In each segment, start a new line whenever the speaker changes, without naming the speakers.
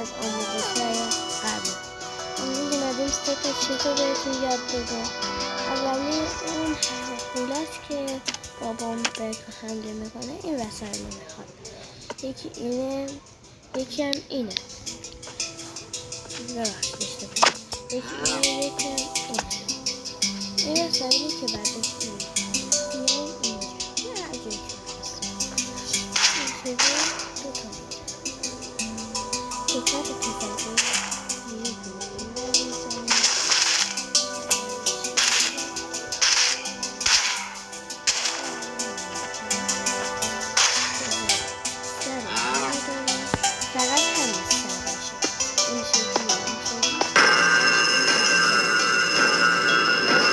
از آموزش‌های قبلی. امروز اومدیم 3 تا چیز رو بهتون یاد بدم. اولی اون پولاست که بابام بهتون حمله میکنه. این وسایل رو میخواد. یکی اینه، یکی هم اینه. یکی اینه، یکی هم اینه. این وسایلی که بعدش اینه. میان اینجا. نه عجیب این چیزه دوتا پسنده فقط همین سر باشه. این شکلی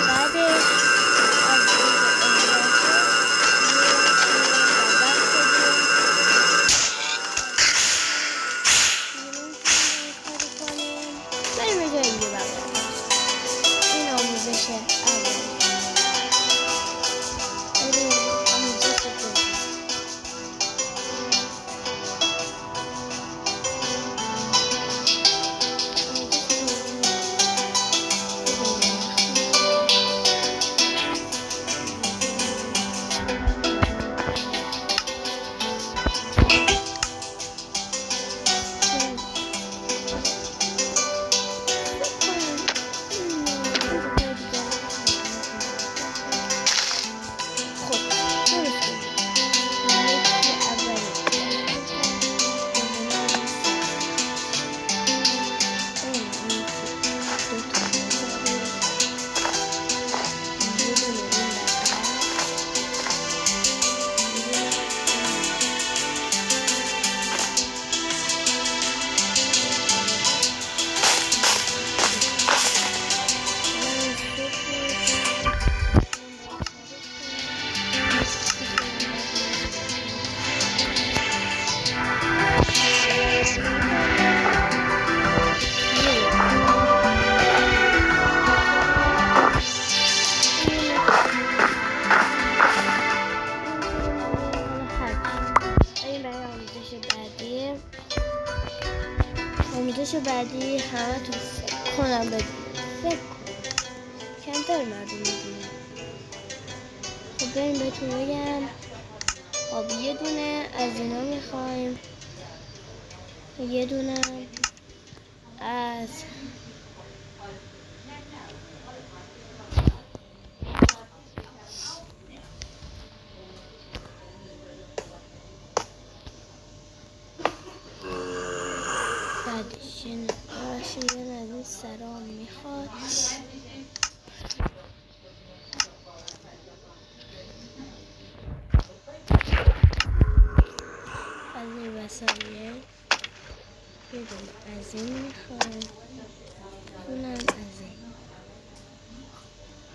بعدش از بریم به جای دیگه بقیه. این آموزشه اول. بریم آموزش دوم. آموزش بعدی همه تو فکر کنم بدونم. فکر کنم کمتر مردم میدونم. خب بریم بهتون بگم. خب یه دونه از اینا میخوایم، یه دونه از بعدش یه نوی سرام میخواد. از این وسایل یه دونه از این میخواد، اونم از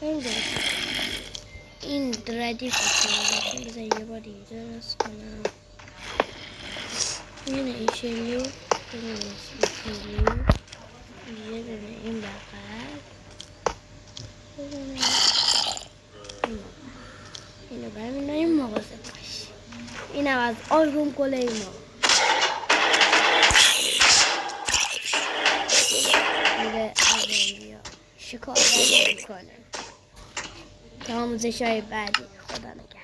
این این ردیف کنم. بذار یه بار دیگه درست کنم. یه دونه این شلیو، یه دونه این شلیو، یه دونه این بغل، یه دونه اینو برمی‌دارم. این مغازه باش. اینم از آلبوم کله ما. میره از اینجا شکار میکنه. تا آموزش‌های بعدی. خدا نگهدار.